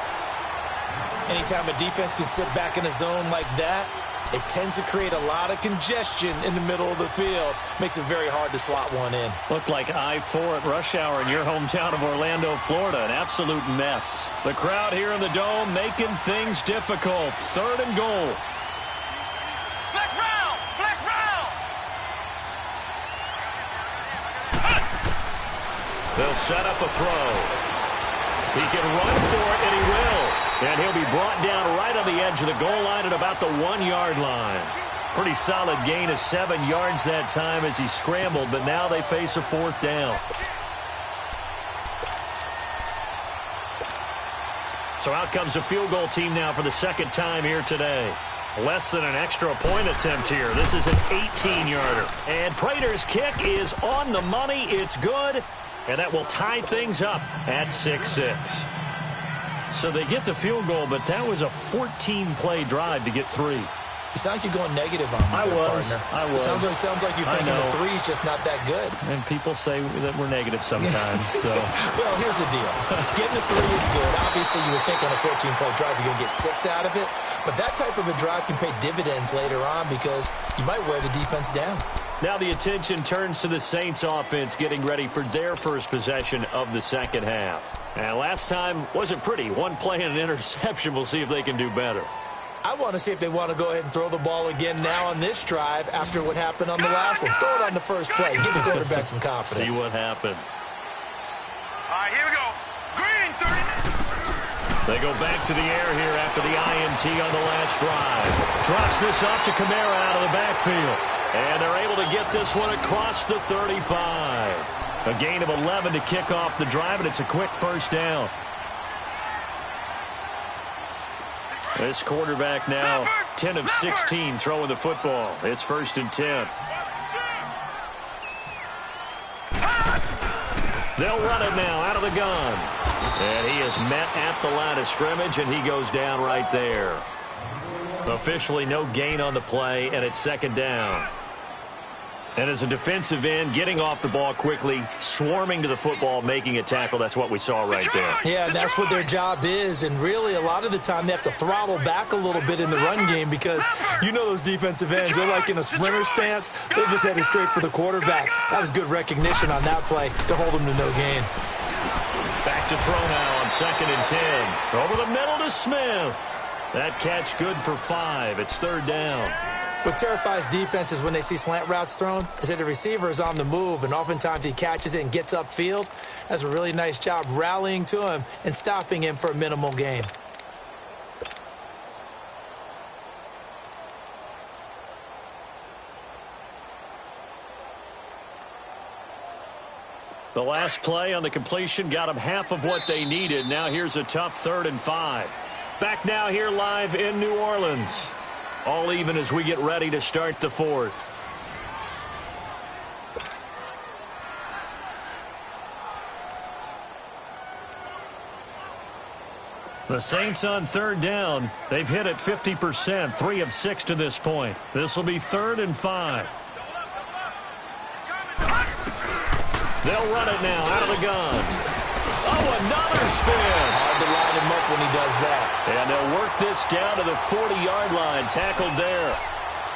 Anytime a defense can sit back in a zone like that, it tends to create a lot of congestion in the middle of the field. Makes it very hard to slot one in. Looked like I-4 at rush hour in your hometown of Orlando, Florida. An absolute mess. The crowd here in the Dome making things difficult. 3rd and goal. Flex round! Flex round! They'll set up a throw. He can run for it, and he will. And he'll be brought down right on the edge of the goal line at about the 1-yard line. Pretty solid gain of 7 yards that time as he scrambled, but now they face a 4th down. So out comes a field goal team now for the 2nd time here today. Less than an extra point attempt here. This is an 18-yarder. And Prater's kick is on the money. It's good. And that will tie things up at 6-6. So they get the field goal, but that was a 14-play drive to get 3. You sound like you're going negative on me, partner. I was. Sounds like you're thinking a 3 is just not that good. And people say that we're negative sometimes. So. Well, here's the deal. Getting a 3 is good. Obviously, you would think on a 14-play drive you're going to get 6 out of it. But that type of a drive can pay dividends later on because you might wear the defense down. Now the attention turns to the Saints offense getting ready for their first possession of the 2nd half. And last time wasn't pretty. 1 play and an interception. We'll see if they can do better. I want to see if they want to go ahead and throw the ball again now on this drive after what happened on the last one. Throw it on the first play. Give the quarterback some confidence. See what happens. All right, here we go. Green, 30. They go back to the air here after the INT on the last drive. Drops this off to Kamara out of the backfield. And they're able to get this one across the 35. A gain of 11 to kick off the drive, and it's a quick 1st down. This quarterback now 10 of 16 throwing the football. It's 1st and 10. They'll run it now out of the gun. And he is met at the line of scrimmage, and he goes down right there. Officially no gain on the play, and it's 2nd down. And as a defensive end, getting off the ball quickly, swarming to the football, making a tackle, that's what we saw right there. Yeah, that's what their job is. And really, a lot of the time, they have to throttle back a little bit in the run game because you know those defensive ends, they're like in a sprinter stance. They're just headed straight for the quarterback. That was good recognition on that play to hold them to no gain. Back to throw now on 2nd and 10. Over the middle to Smith. That catch good for 5. It's 3rd down. What terrifies defenses when they see slant routes thrown is that the receiver is on the move, and oftentimes he catches it and gets upfield. Does a really nice job rallying to him and stopping him for a minimal gain. The last play on the completion got them half of what they needed. Now here's a tough 3rd and 5. Back now here live in New Orleans. All even as we get ready to start the 4th. The Saints on 3rd down. They've hit it 50%, 3 of 6 to this point. This will be 3rd and 5. They'll run it now out of the gun. Oh, another spin. Hard to line him up when he does that. And they'll work this down to the 40-yard line, tackled there.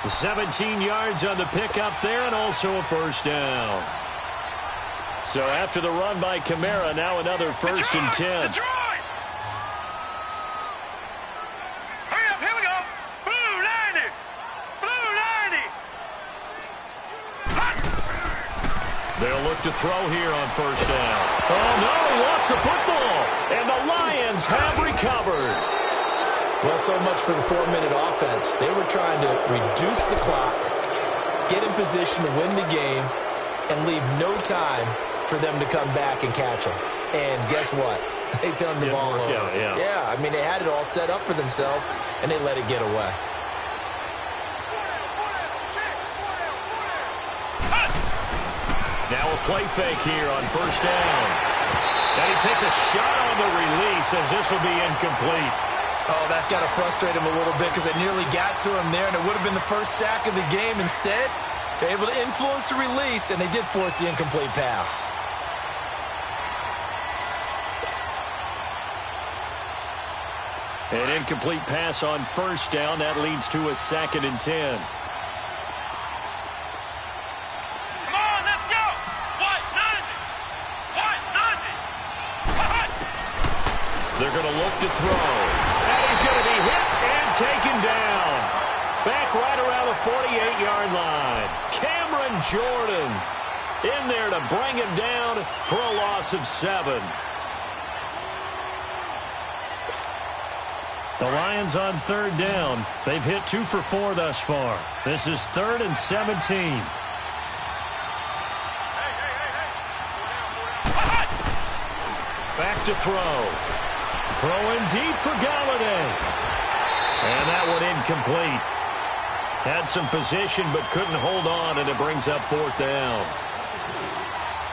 17 yards on the pickup there, and also a 1st down. So after the run by Kamara, now another 1st and 10. Hurry up, here we go. Blue 90. Blue 90. They'll look to throw here on 1st down. Oh, no, he lost the football. And the Lions have recovered. Well, so much for the 4-minute offense. They were trying to reduce the clock, get in position to win the game, and leave no time for them to come back and catch them. And guess what? They turned the ball over. Yeah, I mean, they had it all set up for themselves, and they let it get away. Now a play fake here on first down. And he takes a shot on the release as this will be incomplete. Oh, that's got to frustrate him a little bit because they nearly got to him there, and it would have been the first sack of the game. Instead, they're able to influence the release, and they did force the incomplete pass. An incomplete pass on first down. That leads to a 2nd and 10. Come on, let's go. What? Nothing. What? Nothing. What? They're going to look to throw. And he's going to be hit and taken down. Back right around the 48-yard line. Cameron Jordan in there to bring him down for a loss of 7. The Lions on 3rd down. They've hit 2 for 4 thus far. This is 3rd and 17. Back to throw. Throwing deep for Galladay. And that one incomplete. Had some position but couldn't hold on, and it brings up 4th down.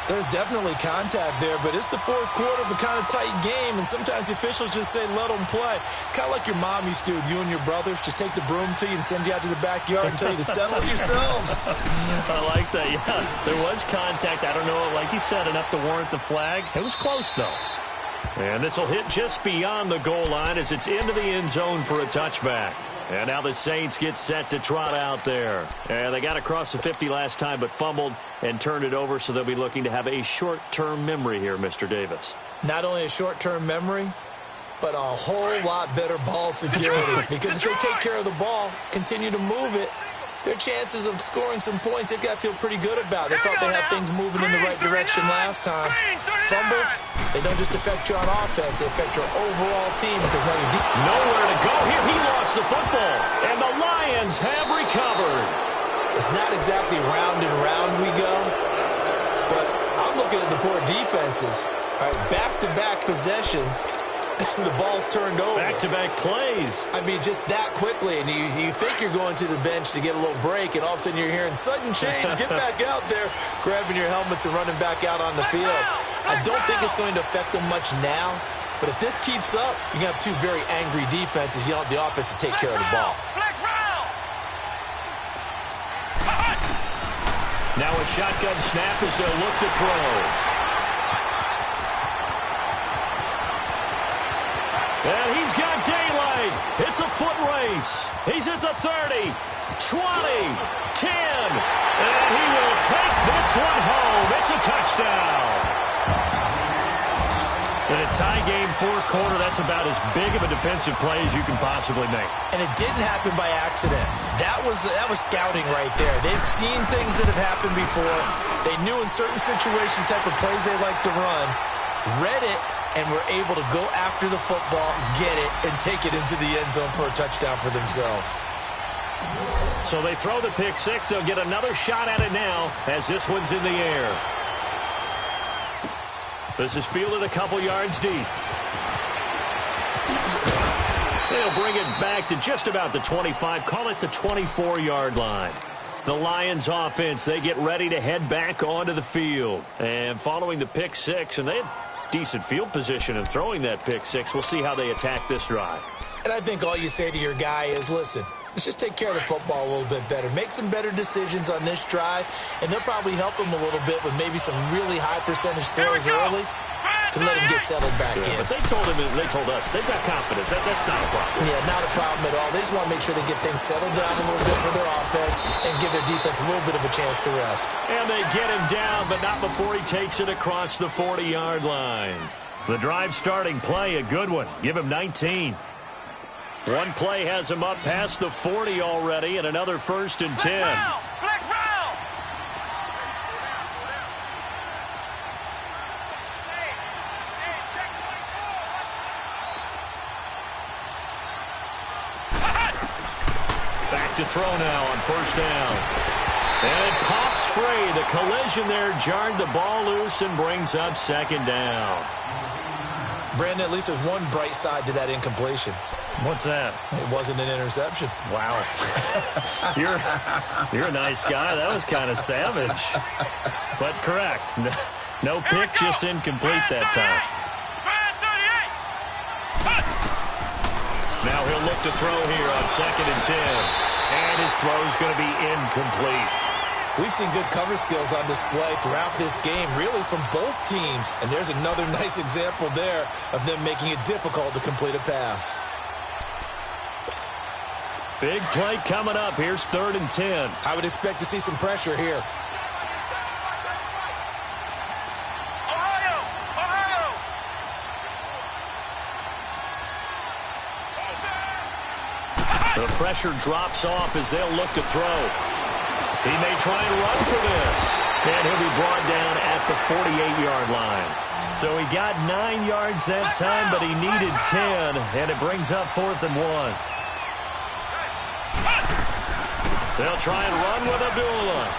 There's definitely contact there, but it's the 4th quarter of a kind of tight game, and sometimes the officials just say, let them play. Kind of like your mom used to with you and your brothers. Just take the broom to you and send you out to the backyard and tell you to settle yourselves. I like that, yeah. There was contact. I don't know, like you said, enough to warrant the flag. It was close, though. And this will hit just beyond the goal line as it's into the end zone for a touchback. And now the Saints get set to trot out there. And they got across the 50 last time but fumbled and turned it over, so they'll be looking to have a short-term memory here, Mr. Davis. Not only a short-term memory, but a whole lot better ball security. Because if they take care of the ball, continue to move it, their chances of scoring some points, they've got to feel pretty good about. They thought they had things moving in the right direction last time. Fumbles, they don't just affect you on offense, they affect your overall team because now you're deep. Nowhere to go here. He lost the football, and the Lions have recovered. It's not exactly round and round we go, but I'm looking at the poor defenses. All right, back-to-back possessions. The ball's turned over. Back-to-back plays. I mean, just that quickly, and you think you're going to the bench to get a little break, and all of a sudden you're hearing sudden change. Get back out there, grabbing your helmets and running back out on the field. I don't think it's going to affect them much now, but if this keeps up, you're going to have 2 very angry defenses. You want the offense to take care of the ball. Now a shotgun snap as they'll look to throw. And he's got daylight. It's a foot race. He's at the 30, 20, 10. And he will take this one home. It's a touchdown. In a tie game, 4th quarter, that's about as big of a defensive play as you can possibly make. And it didn't happen by accident. That was scouting right there. They've seen things that have happened before. They knew in certain situations the type of plays they like to run, read it, and were able to go after the football, get it, and take it into the end zone for a touchdown for themselves. So they throw the pick 6. They'll get another shot at it now as this one's in the air. This is fielded a couple yards deep. They'll bring it back to just about the 25. Call it the 24-yard line. The Lions offense, they get ready to head back onto the field. And following the pick 6, and they had decent field position in throwing that pick 6. We'll see how they attack this drive. And I think all you say to your guy is, listen, let's just take care of the football a little bit better. Make some better decisions on this drive, and they'll probably help him a little bit with maybe some really high percentage throws early to let him get settled back in. But they told us, they've got confidence. That's not a problem. Yeah, not a problem at all. They just want to make sure they get things settled down a little bit for their offense and give their defense a little bit of a chance to rest. And they get him down, but not before he takes it across the 40-yard line. The drive starting play, a good one. Give him 19. One play has him up past the 40 already, and another 1st and 10. Back to throw now on 1st down. And it pops free. The collision there jarred the ball loose and brings up 2nd down. Brandon, at least there's one bright side to that incompletion. What's that? It wasn't an interception. Wow. You're a nice guy. That was kind of savage. But correct. No pick, just incomplete that time. Now he'll look to throw here on 2nd and 10. And his throw's going to be incomplete. We've seen good cover skills on display throughout this game, really from both teams. And there's another nice example there of them making it difficult to complete a pass. Big play coming up. Here's 3rd and 10. I would expect to see some pressure here. The pressure drops off as they'll look to throw. He may try and run for this. And he'll be brought down at the 48-yard line. So he got 9 yards that time, but he needed 10, and it brings up 4th and 1. They'll try and run with Abdullah.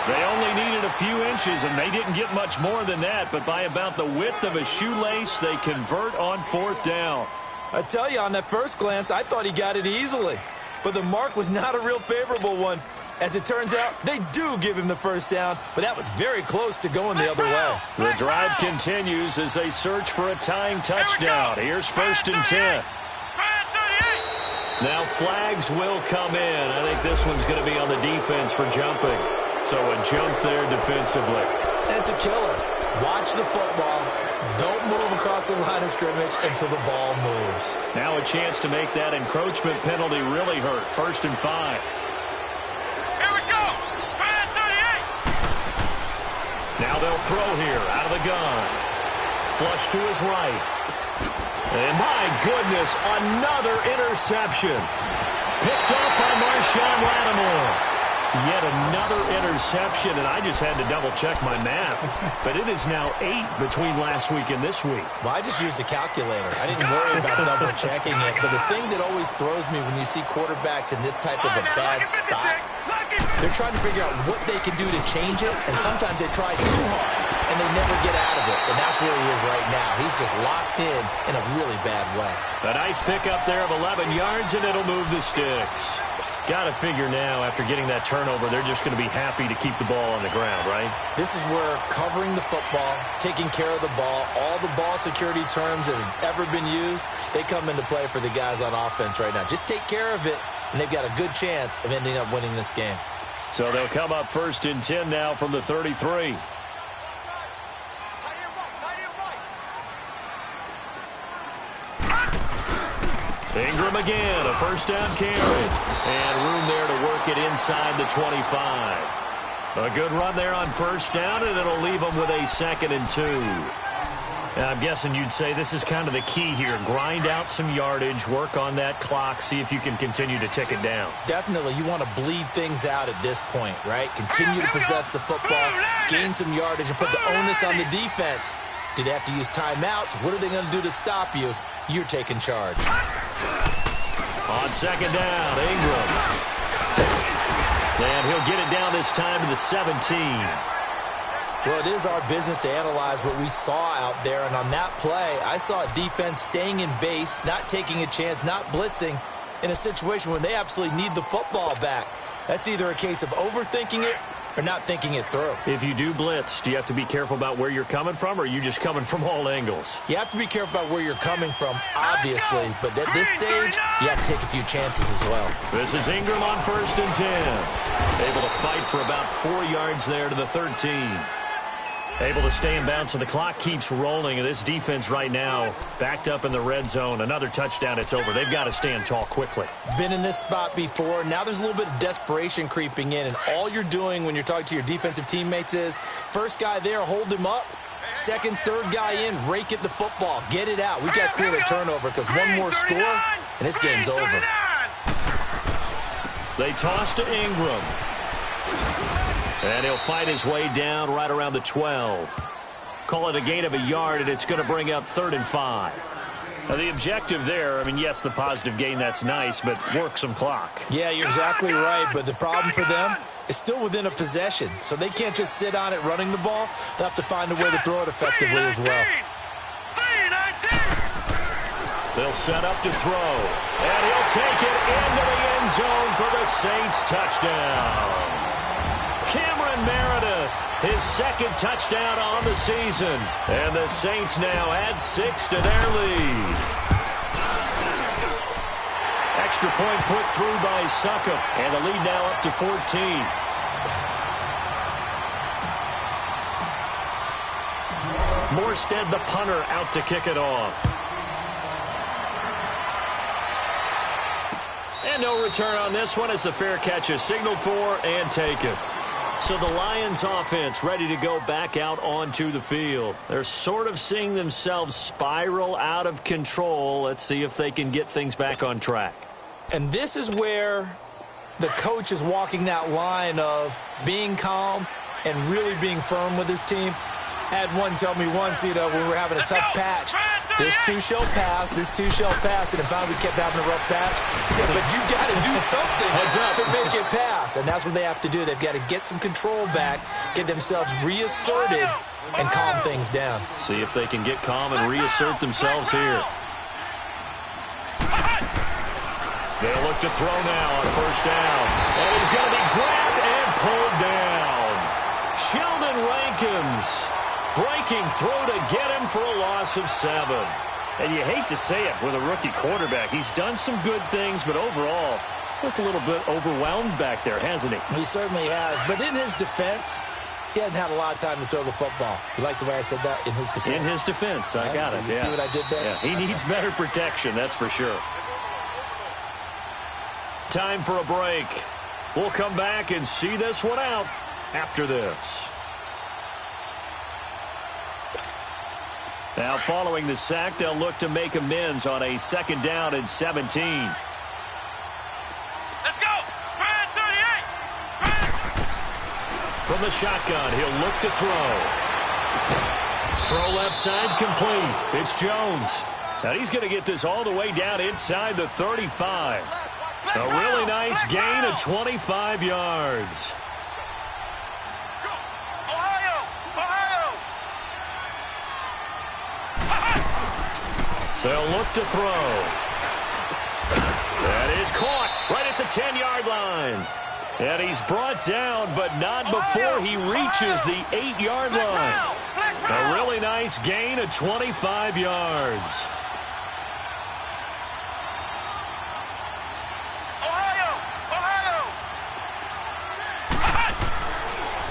They only needed a few inches, and they didn't get much more than that, but by about the width of a shoelace, they convert on 4th down. I tell you, on that first glance, I thought he got it easily. But the mark was not a real favorable one. As it turns out, they do give him the first down, but that was very close to going the other way. The drive continues as they search for a tying touchdown. Here's 1st and 10. Now flags will come in. I think this one's going to be on the defense for jumping. So a jump there defensively. And it's a killer. Watch the football. Don't move across the line of scrimmage until the ball moves. Now a chance to make that encroachment penalty really hurt. 1st and 5. Here we go. 38. Now they'll throw here out of the gun. Flush to his right. And my goodness, another interception. Picked up by Marshawn Lattimore. Yet another interception, and I just had to double-check my math. But it is now 8 between last week and this week. Well, I just used a calculator. I didn't worry about double-checking it. But the thing that always throws me when you see quarterbacks in this type of a bad spot, they're trying to figure out what they can do to change it, and sometimes they try too hard, and they never get out of it. And that's where he is right now. He's just locked in a really bad way. A nice pickup there of 11 yards, and it'll move the sticks. Got to figure now, after getting that turnover, they're just going to be happy to keep the ball on the ground, right? This is where covering the football, taking care of the ball, all the ball security terms that have ever been used, they come into play for the guys on offense right now. Just take care of it, and they've got a good chance of ending up winning this game. So they'll come up 1st and 10 now from the 33. Ingram again, a 1st down carry. And room there to work it inside the 25. A good run there on 1st down, and it'll leave them with a 2nd and 2. And I'm guessing you'd say this is kind of the key here. Grind out some yardage, work on that clock, see if you can continue to tick it down. Definitely, you want to bleed things out at this point, right? Continue to possess the football, gain some yardage, and put the onus on the defense. Do they have to use timeouts? What are they going to do to stop you? You're taking charge. On 2nd down, Ingram. And he'll get it down this time to the 17. Well, it is our business to analyze what we saw out there. And on that play, I saw a defense staying in base, not taking a chance, not blitzing in a situation when they absolutely need the football back. That's either a case of overthinking it or not thinking it through. If you do blitz, do you have to be careful about where you're coming from, or are you just coming from all angles? You have to be careful about where you're coming from, obviously. But at this stage, you have to take a few chances as well. This is Ingram on 1st and 10. Able to fight for about 4 yards there to the 13. Able to stay in bounds, so the clock keeps rolling. And this defense right now backed up in the red zone. Another touchdown, it's over. They've got to stand tall quickly. Been in this spot before. Now there's a little bit of desperation creeping in. And all you're doing when you're talking to your defensive teammates is, first guy there, hold him up. Second, third guy in, rake at the football. Get it out. We've got to create a turnover because one more score, and this game's over. They toss to Ingram. And he'll fight his way down right around the 12. Call it a gain of a yard, and it's going to bring up 3rd and 5. Now, the objective there, I mean, yes, the positive gain, that's nice, but work some clock. Yeah, you're exactly right, but the problem for them is still within a possession, so they can't just sit on it running the ball. They'll have to find a way to throw it effectively as well. They'll set up to throw. And he'll take it into the end zone for the Saints touchdown. Cameron Meredith, his second touchdown on the season. And the Saints now add 6 to their lead. Extra point put through by Succop. And the lead now up to 14. Morstead, the punter, out to kick it off. And no return on this one as the fair catch is signaled for and taken. So the Lions offense ready to go back out onto the field. They're sort of seeing themselves spiral out of control. Let's see if they can get things back on track. And this is where the coach is walking that line of being calm and really being firm with his team. Had one tell me once, when we were having a tough patch, this too shall pass, this too shall pass, and finally we kept having a rough patch. He said, but you got to do something to make it pass, and that's what they have to do. They've got to get some control back, get themselves reasserted, and calm things down. See if they can get calm and reassert themselves here. They'll look to throw now on first down. And he's going to be grabbed and pulled down. Sheldon Rankins breaking through to get him for a loss of 7. And you hate to say it with a rookie quarterback. He's done some good things, but overall, looked a little bit overwhelmed back there, hasn't he? He certainly has. But in his defense, he hasn't had a lot of time to throw the football. You like the way I said that? In his defense. In his defense. I got it. You see what I did there? Yeah, he needs better protection, that's for sure. Time for a break. We'll come back and see this one out after this. Now, following the sack, they'll look to make amends on a 2nd down and 17. Let's go! Spread 38! From the shotgun, he'll look to throw. Throw left side complete. It's Jones. Now, he's going to get this all the way down inside the 35. A really nice gain of 25 yards. They'll look to throw. That is caught right at the 10-yard line. And he's brought down, but not before he reaches the 8-yard line. A really nice gain of 25 yards.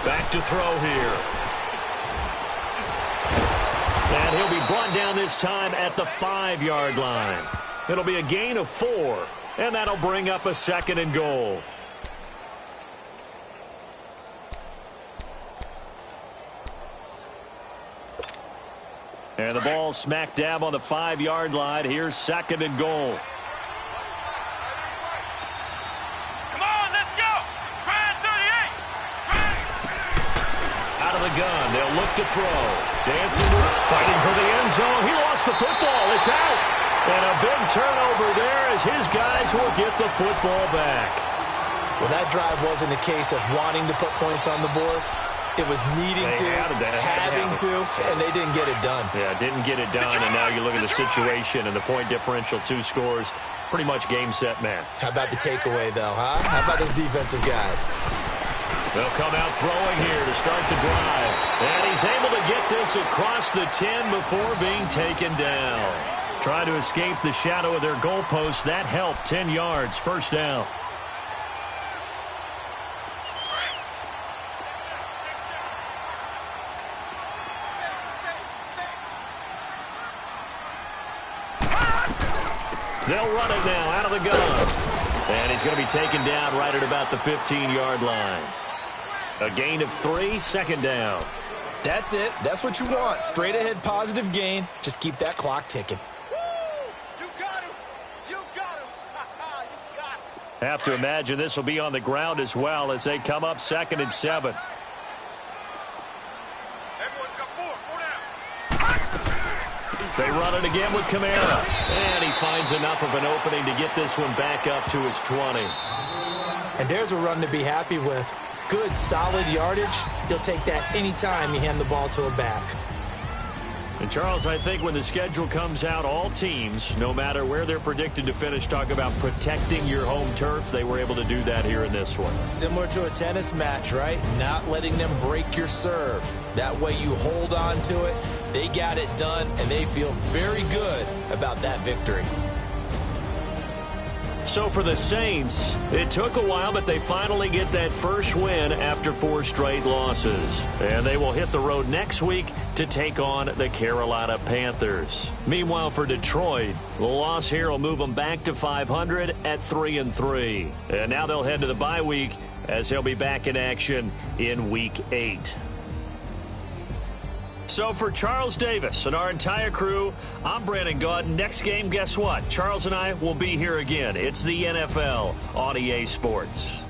Back to throw here. And he'll be brought down this time at the 5-yard line. It'll be a gain of 4, and that'll bring up a 2nd and goal. And the ball smack dab on the 5-yard line. Here's 2nd and goal. The gun. They'll look to throw. Dancing, fighting for the end zone. He lost the football. It's out. And a big turnover there as his guys will get the football back. Well, that drive wasn't a case of wanting to put points on the board. It was needing to, having to, and they didn't get it done. Yeah, didn't get it done, and now you look at the situation and the point differential, 2 scores, pretty much game, set, match. How about the takeaway, though, huh? How about those defensive guys? They'll come out throwing here to start the drive. And he's able to get this across the 10 before being taken down. Trying to escape the shadow of their goalpost. That helped. 10 yards, first down. They'll run it now out of the gun. And he's going to be taken down right at about the 15-yard line. A gain of 3, 2nd down. That's it. That's what you want. Straight ahead positive gain. Just keep that clock ticking. You got him. You got him. You got him. Have to imagine this will be on the ground as well as they come up 2nd and 7. Everyone's got 4 down. They run it again with Kamara. And he finds enough of an opening to get this one back up to his 20. And there's a run to be happy with. Good, solid yardage. He'll take that anytime you hand the ball to a back. And, Charles, I think when the schedule comes out, all teams, no matter where they're predicted to finish, talk about protecting your home turf. They were able to do that here in this one. Similar to a tennis match, right? Not letting them break your serve. That way you hold on to it. They got it done, and they feel very good about that victory. So for the Saints, it took a while, but they finally get that first win after 4 straight losses. And they will hit the road next week to take on the Carolina Panthers. Meanwhile, for Detroit, the loss here will move them back to 500 at 3-3. And now they'll head to the bye week as they'll be back in action in Week 8. So for Charles Davis and our entire crew, I'm Brandon Gaudin. Next game, guess what? Charles and I will be here again. It's the NFL on EA Sports.